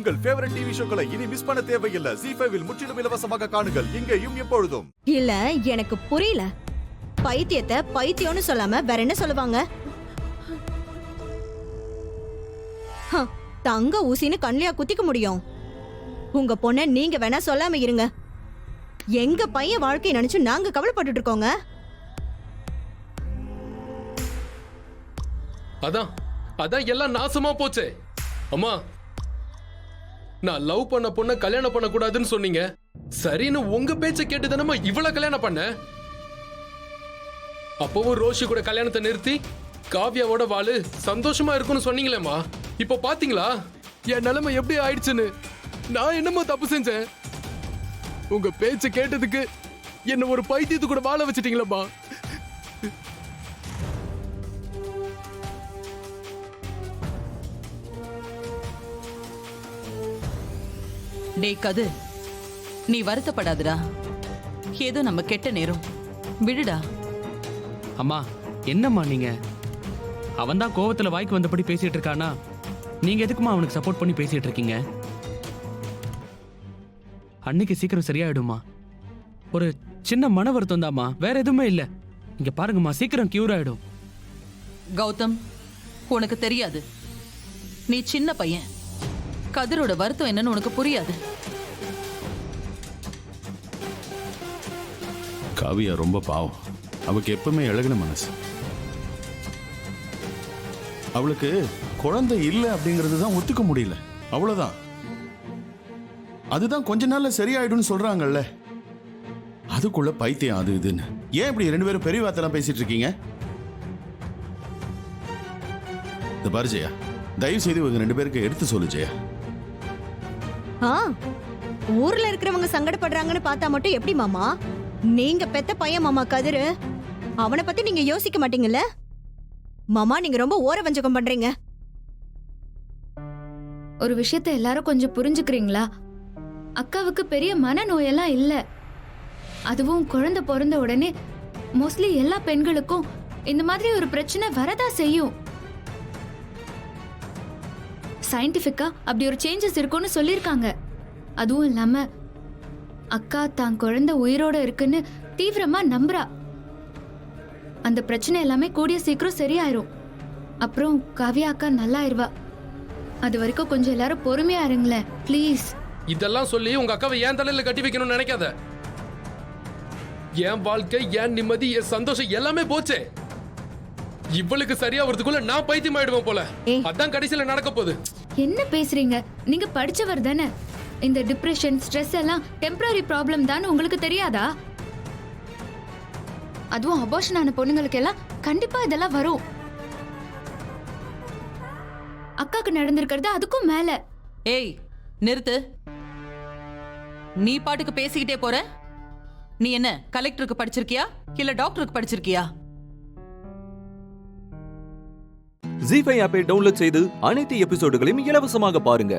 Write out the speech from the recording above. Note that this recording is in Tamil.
உங்கள் ஃபேவரட் டிவி ஷோக்களை இனி மிஸ் பண்ண தேவையில்லை. ZEE5 இல் முற்றிலும் இலவசமாக காணுங்கள், இங்கேயும் எப்பொழுதும். இல்ல எனக்கு புரியல. பைத்தியத்தை பைத்தியம்னு சொல்லாம வேற என்ன சொல்லுவாங்க? தங்க ஊசின்னு கண்ணியா குத்திக்க முடியும்? உங்க பொண்ண நீங்க வேணா சொல்லாம இருங்க. எங்க பையன் வாழ்க்கையை நினைச்சு நாங்க கவலைப்பட்டு இருக்கோங்க. அதான் எல்லாம் நாசமா போச்சே. அம்மா, நான் லவ் பண்ண பொண்ண கல்யாணம் பண்ண கூடாதுன்னு சொன்னீங்க. சரின்னு உங்க பேச்ச கேட்டு தானே இவ்வளவு கல்யாணம் பண்ண. அப்பவும் ரோஷி கூட கல்யாணத்தை நிறுத்தி காவ்யாவோட வாழு சந்தோஷமா இருக்கும்னு சொன்னீங்களேம்மா. இப்ப பாத்தீங்களா என் நிலைமை எப்படி ஆயிடுச்சுன்னு? நான் என்னமோ தப்பு செஞ்சேன்? உங்க பேச்ச கேட்டதுக்கு என்ன ஒரு பைத்தியத்து கூட வாழ வச்சிட்டீங்களேம்மா. டேய் கது, நீ வருத்தப்படாதடா. ஏதோ நம்ம கெட்ட நேரம், விடுடா. அம்மா, என்னம்மா நீங்க? அவன் தான் கோவத்துல வாய்க்கு வந்தபடி பேசிட்டு இருக்கானா? நீங்க எதுக்குமா அவனுக்கு சப்போர்ட் பண்ணி பேசிட்டு இருக்கீங்க? அன்னைக்கு சீக்கிரம் சரியாயிடுமா. ஒரு சின்ன மன வருத்தம் தாம்மா, வேற எதுவுமே இல்ல. இங்க பாருங்கம்மா, சீக்கிரம் கியூர் ஆயிடும். கௌதம், உனக்கு தெரியாது. நீ சின்ன பையன். கதிரோட வருத்தம் என்னன்னு உனக்கு புரியாது. காவியா ரொம்ப பாவம். அவளுக்கு எப்பவுமே இழகின மனசு. அவளுக்கு குழந்தை இல்லை அப்படிங்கிறது தான் ஒத்துக்க முடியல, அவ்வளவுதான். அதுதான் கொஞ்ச நாள்ல சரியாயிடும்னு சொல்றாங்கல்ல, அதுக்குள்ள பைத்தியம் அது இதுன்னு. ஏன் இப்படி ரெண்டு பேரும் பெரிய வார்த்தைலாம் பேசிட்டு இருக்கீங்க? இந்த பாரு ஜெயா, தயவு செய்து இவங்க ரெண்டு பேருக்கு எடுத்து சொல்லு ஜெயா. ஊர்ல இருக்கிறவங்க சங்கடப்படுறாங்கன்னு பார்த்தா மட்டும் எப்படி மாமா? நீங்க பெத்த பையன் மாமா கதிரு. அவனை பத்தி நீங்க யோசிக்க மாட்டீங்கல்ல மாமா? நீங்க ரொம்ப ஓர வஞ்சகம் பண்றீங்க. ஒரு விஷயத்தை எல்லாரும் கொஞ்சம் புரிஞ்சுக்கிறீங்களா? அக்காவுக்கு பெரிய மனநோயெல்லாம் இல்ல. அதுவும் குழந்தை பிறந்த உடனே மோஸ்ட்லி எல்லா பெண்களுக்கும் இந்த மாதிரி ஒரு பிரச்சனை வரதா செய்யும். சயின்டிபிக்கா அப்படி ஒரு சேஞ்சஸ் இருக்கும்னு சொல்லியிருக்காங்க. அதுவும் இல்லாம அக்கா தான் குழந்தை உயிரோட இருக்குன்னு தீவிரமா நம்புறா. அந்த பிரச்சனை எல்லாமே கூடிய சீக்கிரம் சரியாயிரும். அப்புறம் காவியா அக்கா நல்லா ஆயிருவா. அது வரைக்கும் கொஞ்சம் எல்லாரும் பொறுமையா இருங்களேன் ப்ளீஸ். இதெல்லாம் சொல்லி உங்க அக்காவை ஏன் தலையில கட்டி வைக்கணும்னு நினைக்காத. என் வாழ்க்கை, என் நிம்மதி, என் சந்தோஷம் எல்லாமே போச்சே. இவளுக்கு சரியா வரதுக்குள்ள நான் பைத்தியம் ஆயிடுவேன் போல. அதான் கடைசியில நடக்க போகுது. என்ன பேசுறீங்க? நீங்க படிச்சவர் தானே. இந்த டிப்ரெஷன், ஸ்ட்ரெஸ் எல்லாம் டெம்பரரி ப்ராப்ளம் தான் உங்களுக்கு தெரியாதா? அதுவும் அபார்ஷன் ஆன பொண்ணுங்களுக்கு எல்லாம் கண்டிப்பா இதெல்லாம் வரும். அக்காக்கு நடந்திருக்கிறது அதுக்கும் மேல. ஏய் நிறுத்து. நீ பாட்டுக்கு பேசிக்கிட்டே போற. நீ என்ன கலெக்டருக்கு படிச்சிருக்கியா இல்ல டாக்டருக்கு படிச்சிருக்கியா? ZEE5 ஆப்பை டவுன்லோட் செய்து அனைத்து எபிசோடுகளையும் இலவசமாக பாருங்க.